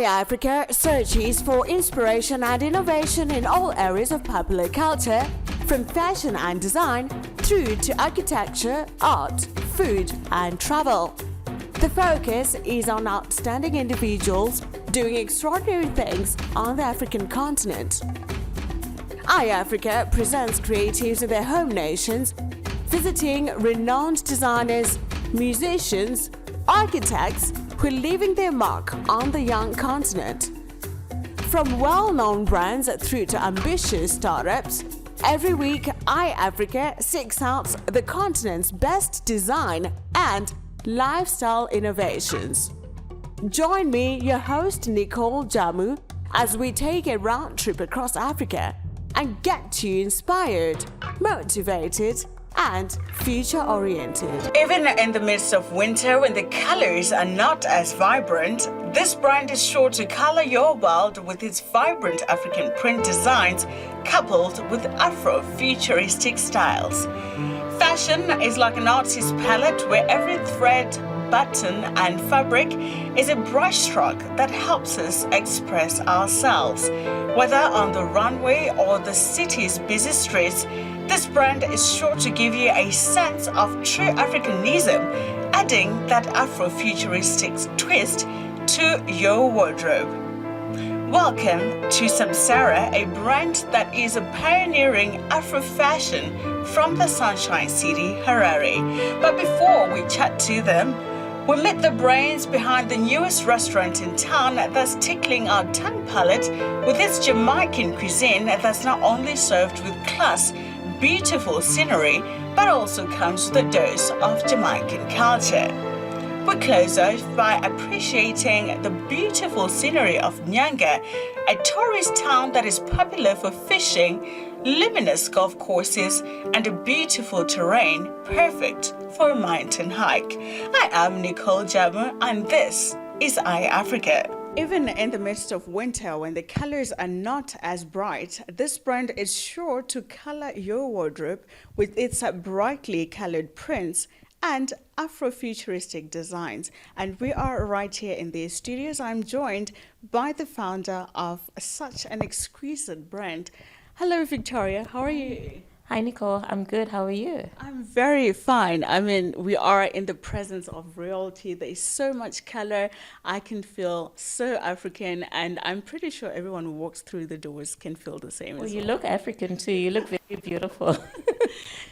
Africa searches for inspiration and innovation in all areas of popular culture, from fashion and design through to architecture, art, food, and travel. The focus is on outstanding individuals doing extraordinary things on the African continent. Africa presents creatives in their home nations, visiting renowned designers, musicians, architects who are leaving their mark on the young continent. From well-known brands through to ambitious startups, every week Africa seeks out the continent's best design and lifestyle innovations. Join me, your host Nicole Jamu, as we take a round trip across Africa and get you inspired, motivated, and future-oriented. Even in the midst of winter, when the colors are not as vibrant, this brand is sure to color your world with its vibrant African print designs coupled with Afro-futuristic styles. Fashion is like an artist's palette where every thread, button, and fabric is a brushstroke that helps us express ourselves. Whether on the runway or the city's busy streets, this brand is sure to give you a sense of true Africanism, adding that Afro-futuristic twist to your wardrobe. Welcome to Samsara, a brand that is pioneering Afro fashion from the Sunshine City, Harare. But before we chat to them, we meet the brains behind the newest restaurant in town that's tickling our tongue palate with its Jamaican cuisine that's not only served with class, beautiful scenery, but also comes with a dose of Jamaican culture. We close off by appreciating the beautiful scenery of Nyanga, a tourist town that is popular for fishing, luminous golf courses, and a beautiful terrain perfect for a mountain hike. I am Nicole Jamu, and this is Africa. Even in the midst of winter, when the colors are not as bright, this brand is sure to color your wardrobe with its brightly colored prints and Afro-futuristic designs. And we are right here in the studios. I'm joined by the founder of such an exquisite brand. Hello, Victoria. How are you? Hi, Nicole. I'm good. How are you? I'm very fine. I mean, we are in the presence of royalty. There is so much color. I can feel so African, and I'm pretty sure everyone who walks through the doors can feel the same. Well, you look African too. You look very beautiful.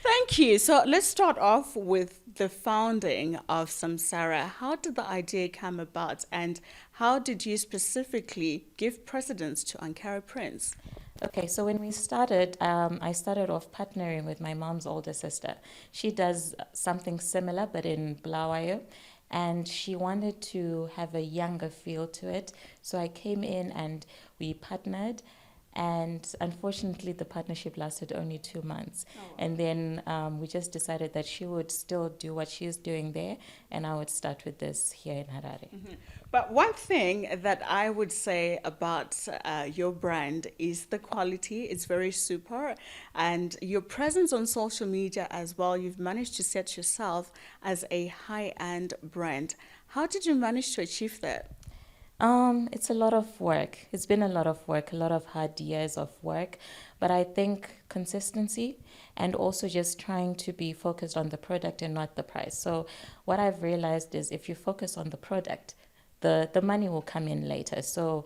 Thank you. So let's start off with the founding of Samsara. How did the idea come about, and how did you specifically give precedence to Ankara prints? Okay, so when we started, I started off partnering with my mom's older sister. She does something similar, but in Bulawayo, and she wanted to have a younger feel to it. So I came in and we partnered, and unfortunately the partnership lasted only 2 months. Oh. And then we just decided that she would still do what she's doing there, and I would start with this here in Harare. Mm-hmm. But one thing that I would say about your brand is the quality. It's very super, and your presence on social media as well. You've managed to set yourself as a high-end brand. How did you manage to achieve that? It's a lot of work. It's been a lot of work, a lot of hard years of work. But I think consistency and also just trying to be focused on the product and not the price. So what I've realized is if you focus on the product, the money will come in later. So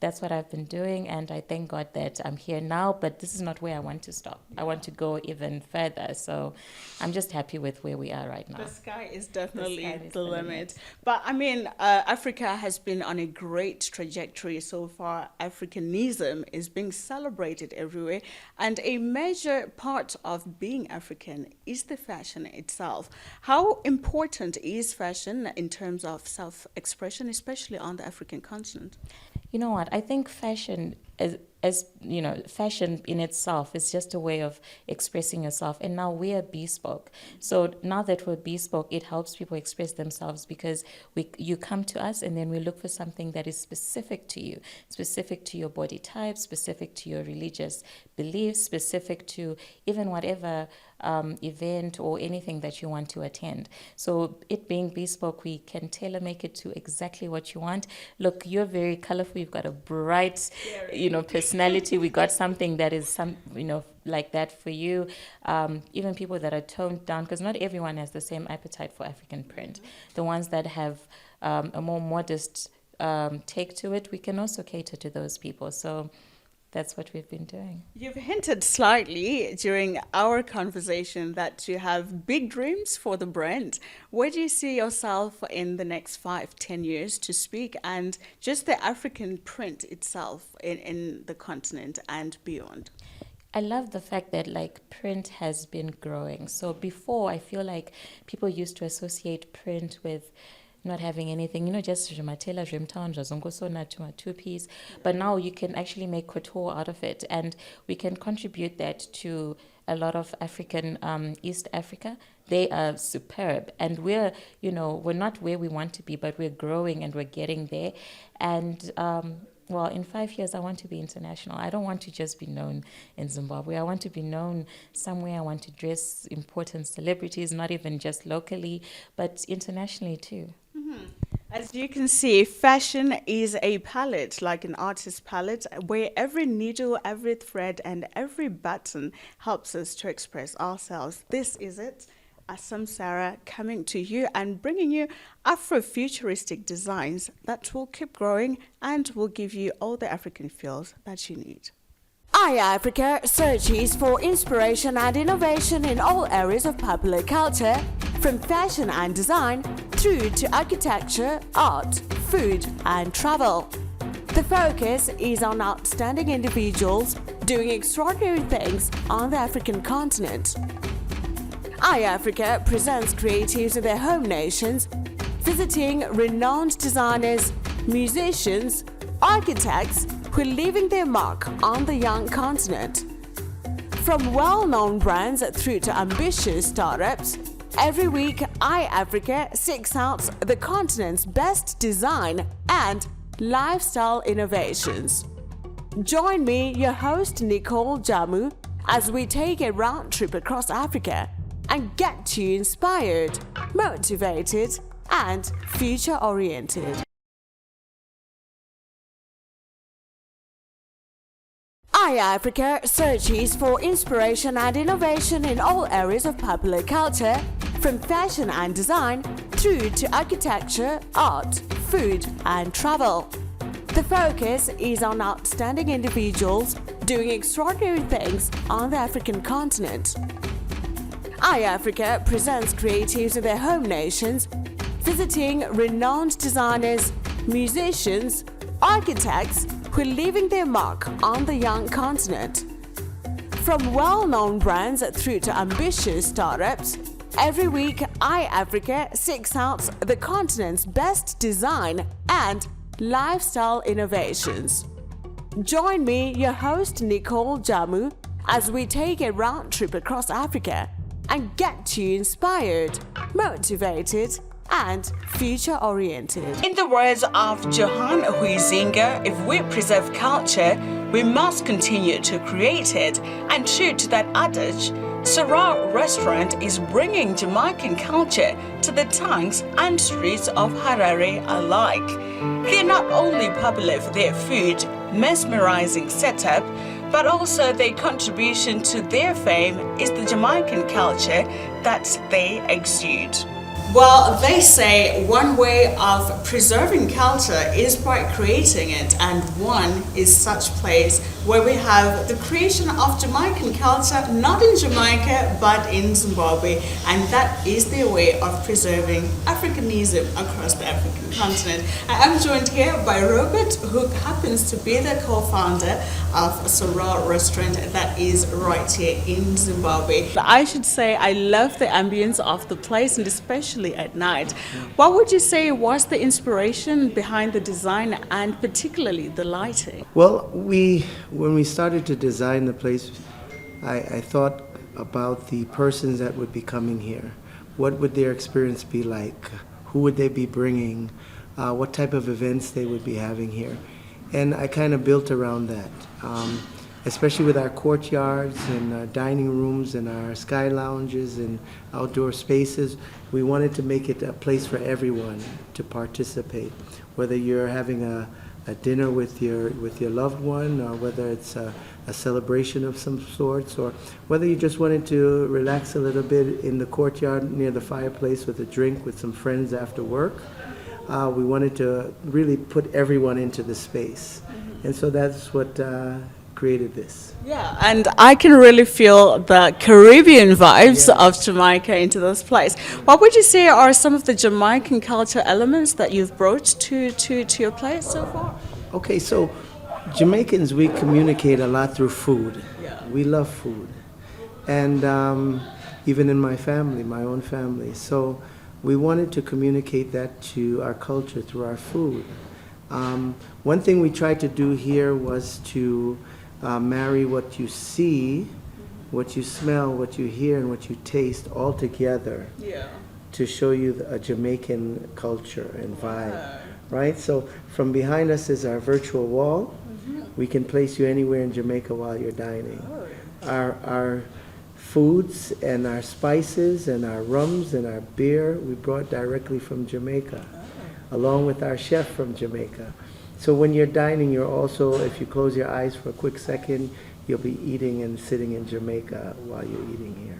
that's what I've been doing, and I thank God that I'm here now, but this is not where I want to stop. I want to go even further, so I'm just happy with where we are right now. The sky is definitely the limit. But I mean, Africa has been on a great trajectory so far. Africanism is being celebrated everywhere, and a major part of being African is the fashion itself. How important is fashion in terms of self-expression, especially on the African continent? You know what? I think fashion, as you know, fashion in itself is just a way of expressing yourself. And now we are bespoke. So now that we're bespoke, it helps people express themselves because you come to us and then we look for something that is specific to you, specific to your body type, specific to your religious beliefs, specific to even whatever event or anything that you want to attend. So it being bespoke, we can tailor make it to exactly what you want. Look, you're very colorful. You've got a bright, personality. We got something that is like that for you. Even people that are toned down, because not everyone has the same appetite for African print. The ones that have a more modest take to it, we can also cater to those people. So that's what we've been doing. You've hinted slightly during our conversation that you have big dreams for the brand. Where do you see yourself in the next 5-10 years to speak, and just the African print itself in the continent and beyond? I love the fact that print has been growing. So before, I feel like people used to associate print with not having anything, just two-piece. But now you can actually make couture out of it, and we can contribute that to a lot of African, East Africa. They are superb, and we're not where we want to be, but we're growing and we're getting there. And well, in 5 years, I want to be international. I don't want to just be known in Zimbabwe. I want to be known somewhere. I want to dress important celebrities, not even just locally, but internationally too. As you can see, fashion is a palette, like an artist's palette, where every needle, every thread, and every button helps us to express ourselves. This is it. Samsara coming to you and bringing you Afro-futuristic designs that will keep growing and will give you all the African feels that you need. iAfrica searches for inspiration and innovation in all areas of popular culture, from fashion and design through to architecture, art, food, and travel. The focus is on outstanding individuals doing extraordinary things on the African continent. iAfrica presents creatives of their home nations, visiting renowned designers, musicians, architects who are leaving their mark on the young continent. From well-known brands through to ambitious startups, every week iAfrica seeks out the continent's best design and lifestyle innovations. Join me, your host Nicole Jamu, as we take a round trip across Africa and get you inspired, motivated, and future-oriented. iAfrica searches for inspiration and innovation in all areas of popular culture, from fashion and design through to architecture, art, food, and travel. The focus is on outstanding individuals doing extraordinary things on the African continent. iAfrica presents creatives of their home nations, visiting renowned designers, musicians, architects who are leaving their mark on the young continent. From well-known brands through to ambitious startups, every week iAfrica seeks out the continent's best design and lifestyle innovations. Join me, your host Nicole Jamu, as we take a round trip across Africa and get you inspired, motivated, and future-oriented. In the words of Johan Huizinga, if we preserve culture, we must continue to create it. And true to that adage, Sarah Restaurant is bringing Jamaican culture to the tongues and streets of Harare alike. They're not only popular for their food, mesmerizing setup, but also their contribution to their fame is the Jamaican culture that they exude. Well, they say one way of preserving culture is by creating it, and one is such place where we have the creation of Jamaican culture, not in Jamaica, but in Zimbabwe, and that is their way of preserving Africanism across the African continent. I am joined here by Robert, who happens to be the co-founder of Sarah Restaurant that is right here in Zimbabwe. I should say I love the ambience of the place, and especially at night. What would you say was the inspiration behind the design and particularly the lighting? Well, when we started to design the place, I thought about the persons that would be coming here. What would their experience be like? Who would they be bringing? What type of events they would be having here? And I kind of built around that. especially with our courtyards and our dining rooms and our sky lounges and outdoor spaces. We wanted to make it a place for everyone to participate, whether you're having a dinner with your loved one, or whether it's a celebration of some sorts, or whether you just wanted to relax a little bit in the courtyard near the fireplace with a drink with some friends after work. We wanted to really put everyone into the space. And so that's what created this. Yeah, and I can really feel the Caribbean vibes of Jamaica into this place. What would you say are some of the Jamaican culture elements that you've brought to your place so far? Okay, so Jamaicans, we communicate a lot through food. Yeah. We love food. And even in my family, my own family. So we wanted to communicate that to our culture through our food. One thing we tried to do here was to marry what you see, what you smell, what you hear, and what you taste all together to show you a Jamaican culture and vibe, right? So from behind us is our virtual wall. We can place you anywhere in Jamaica while you're dining. Our foods and our spices and our rums and our beer we brought directly from Jamaica, along with our chef from Jamaica. So when you're dining, you're also, if you close your eyes for a quick second, you'll be eating and sitting in Jamaica while you're eating here.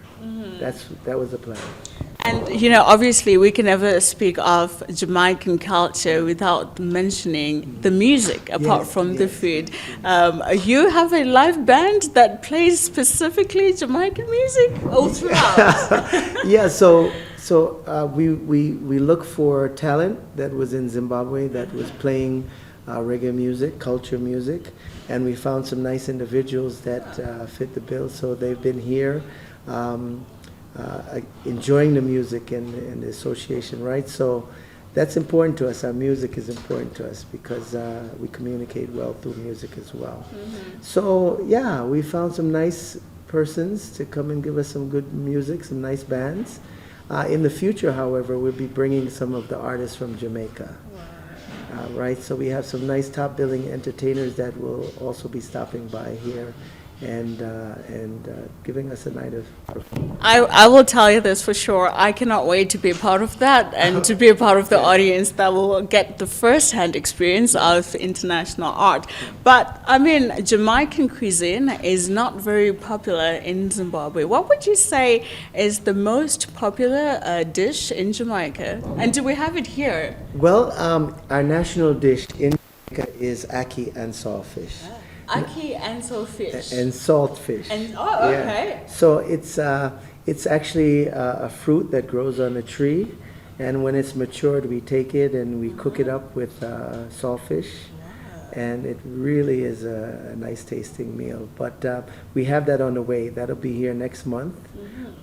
That was the plan. And, you know, obviously we can never speak of Jamaican culture without mentioning the music, apart from the food. You have a live band that plays specifically Jamaican music all throughout. Yeah, so we look for talent that was in Zimbabwe that was playing reggae music, culture music, and we found some nice individuals that fit the bill. So they've been here enjoying the music and the association, right? So that's important to us. Our music is important to us because we communicate well through music as well. So yeah, we found some nice persons to come and give us some good music, some nice bands. In the future, however, we'll be bringing some of the artists from Jamaica. Right, so we have some nice top billing entertainers that will also be stopping by here and giving us a night of performance. I will tell you this for sure. I cannot wait to be a part of that and to be a part of the audience that will get the first-hand experience of international art. But, I mean, Jamaican cuisine is not very popular in Zimbabwe. What would you say is the most popular dish in Jamaica? And do we have it here? Well, our national dish in Jamaica is ackee and saltfish. Ackee and saltfish. And saltfish. And okay. Yeah. So it's actually a fruit that grows on a tree, and when it's matured, we take it and we cook it up with saltfish, and it really is a nice tasting meal. But we have that on the way. That'll be here next month.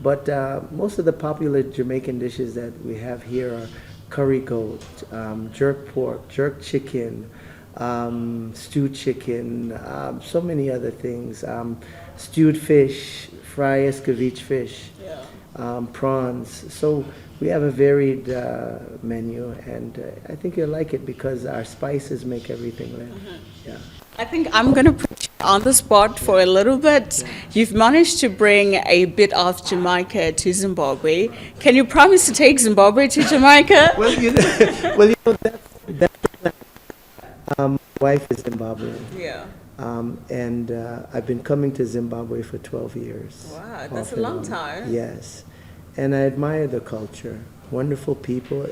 But most of the popular Jamaican dishes that we have here are curry goat, jerk pork, jerk chicken, stewed chicken, so many other things, stewed fish, fry escovitch fish, prawns. So we have a varied menu, and I think you'll like it because our spices make everything live. Yeah. I think I'm going to put you on the spot for a little bit. You've managed to bring a bit of Jamaica to Zimbabwe. Can you promise to take Zimbabwe to Jamaica? Well, you know that's my wife is Zimbabwean. Yeah. And I've been coming to Zimbabwe for 12 years. Wow, that's off a and long on. time. Yes. And I admire the culture. Wonderful people.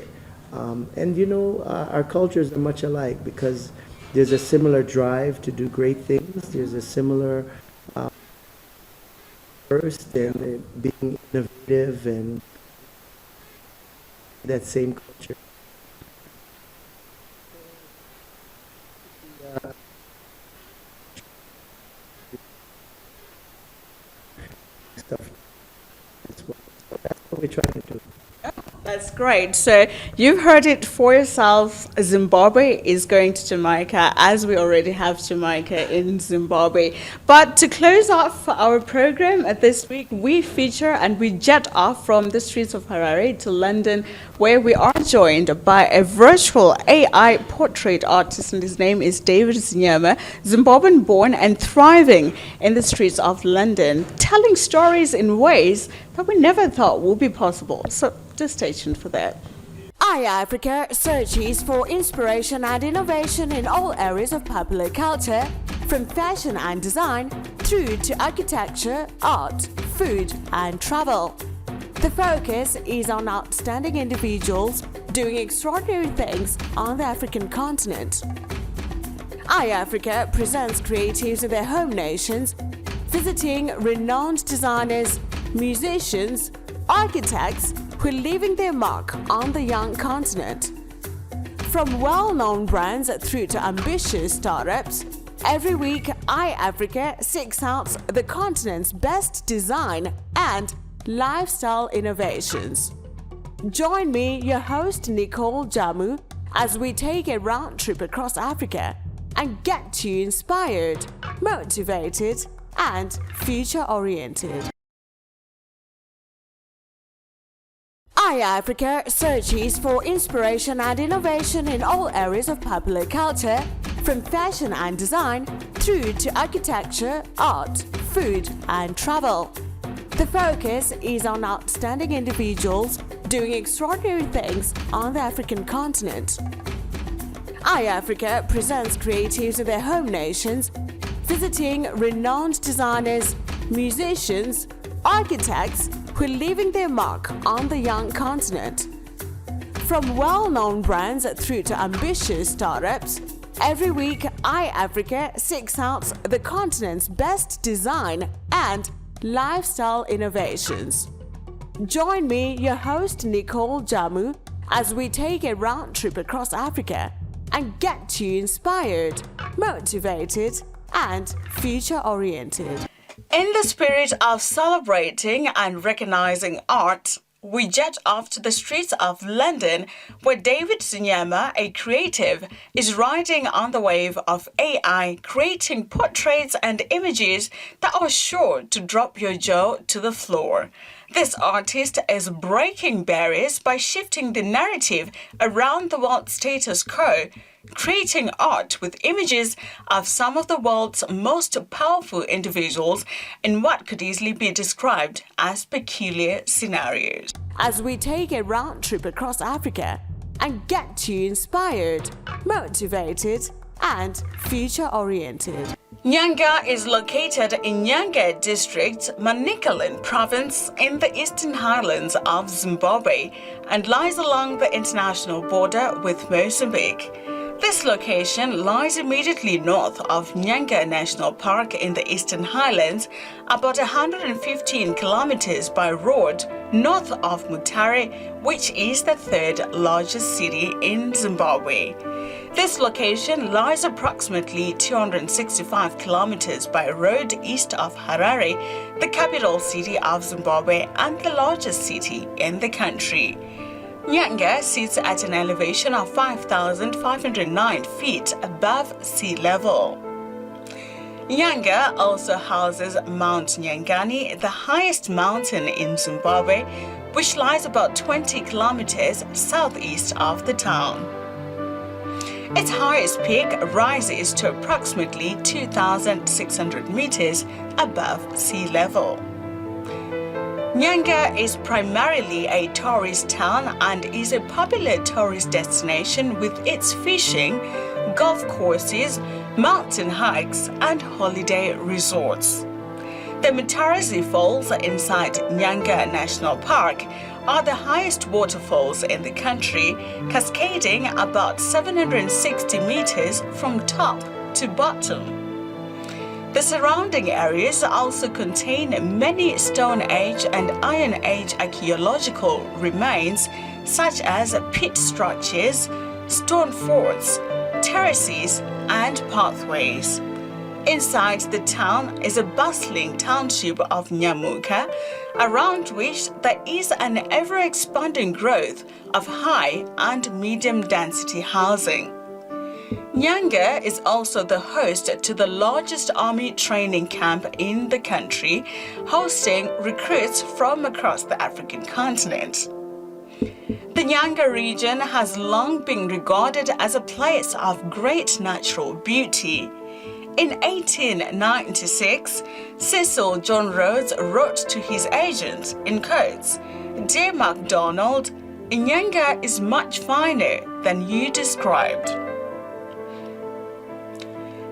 And you know, our cultures are much alike because there's a similar drive to do great things. There's a similar first and being innovative and that same culture. Stuff as well. So that's what we're trying to do. That's great. So you've heard it for yourself. Zimbabwe is going to Jamaica, as we already have Jamaica in Zimbabwe. But to close off our program this week, we feature and we jet off from the streets of Harare to London, where we are joined by a virtual AI portrait artist, and his name is David Zinyama, Zimbabwean born and thriving in the streets of London, telling stories in ways that we never thought would be possible. So just stay tuned for that. iAfrica searches for inspiration and innovation in all areas of popular culture, from fashion and design through to architecture, art, food, and travel. The focus is on outstanding individuals doing extraordinary things on the African continent. iAfrica presents creatives in their home nations, visiting renowned designers, musicians, architects who are leaving their mark on the young continent. From well-known brands through to ambitious startups, every week iAfrica seeks out the continent's best design and lifestyle innovations. Join me, your host Nicole Jamu, as we take a round trip across Africa and get you inspired, motivated, and future-oriented. iAfrica searches for inspiration and innovation in all areas of popular culture, from fashion and design through to architecture, art, food, and travel. The focus is on outstanding individuals doing extraordinary things on the African continent. iAfrica presents creatives in their home nations, visiting renowned designers, musicians, architects who are leaving their mark on the young continent. From well-known brands through to ambitious startups, every week iAfrica seeks out the continent's best design and lifestyle innovations. Join me, your host Nicole Jamu, as we take a round trip across Africa and get you inspired, motivated, and future-oriented. In the spirit of celebrating and recognizing art, we jet off to the streets of London, where David Zinyama, a creative, is riding on the wave of AI, creating portraits and images that are sure to drop your jaw to the floor. This artist is breaking barriers by shifting the narrative around the world status quo, creating art with images of some of the world's most powerful individuals in what could easily be described as peculiar scenarios. As we take a round trip across Africa and get you inspired, motivated, and future-oriented. Nyanga is located in Nyanga district, Manicaland province in the Eastern Highlands of Zimbabwe and lies along the international border with Mozambique. This location lies immediately north of Nyanga National Park in the Eastern Highlands, about 115 kilometers by road north of Mutare, which is the third largest city in Zimbabwe. This location lies approximately 265 kilometers by road east of Harare, the capital city of Zimbabwe and the largest city in the country. Nyanga sits at an elevation of 5,509 feet above sea level. Nyanga also houses Mount Nyangani, the highest mountain in Zimbabwe, which lies about 20 kilometers southeast of the town. Its highest peak rises to approximately 2,600 meters above sea level. Nyanga is primarily a tourist town and is a popular tourist destination with its fishing, golf courses, mountain hikes, and holiday resorts. The Mutare Falls inside Nyanga National Park are the highest waterfalls in the country, cascading about 760 meters from top to bottom. The surrounding areas also contain many Stone Age and Iron Age archaeological remains, such as pit structures, stone forts, terraces, and pathways. Inside the town is a bustling township of Nyanga, around which there is an ever-expanding growth of high and medium-density housing. Nyanga is also the host to the largest army training camp in the country, hosting recruits from across the African continent. The Nyanga region has long been regarded as a place of great natural beauty. In 1896, Cecil John Rhodes wrote to his agent, in quotes, "Dear MacDonald, Nyanga is much finer than you described."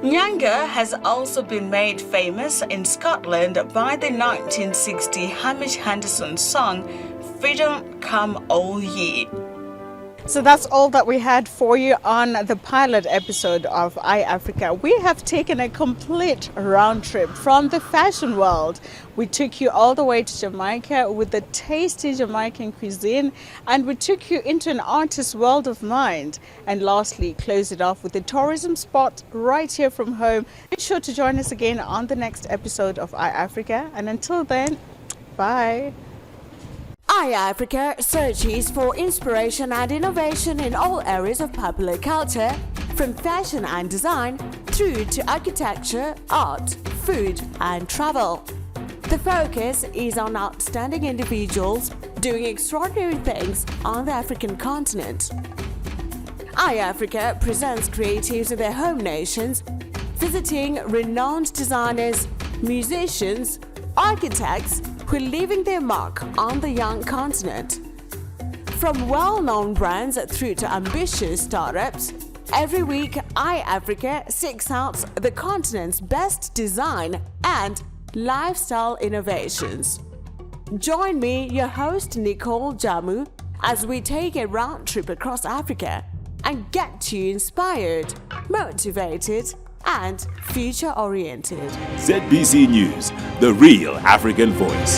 Nyanga has also been made famous in Scotland by the 1960 Hamish Henderson song, "Freedom Come All Ye." So that's all that we had for you on the pilot episode of iAfrica. We have taken a complete round trip from the fashion world. We took you all the way to Jamaica with the tasty Jamaican cuisine, and we took you into an artist's world of mind. And lastly, close it off with a tourism spot right here from home. Be sure to join us again on the next episode of iAfrica. And until then, bye. iAfrica searches for inspiration and innovation in all areas of popular culture, from fashion and design through to architecture, art, food, and travel. The focus is on outstanding individuals doing extraordinary things on the African continent. iAfrica presents creatives in their home nations, visiting renowned designers, musicians, architects who are leaving their mark on the young continent. From well-known brands through to ambitious startups, every week iAfrica seeks out the continent's best design and lifestyle innovations. Join me, your host Nicole Jamu, as we take a round trip across Africa and get you inspired, motivated, and future-oriented. ZBC News, the real African voice.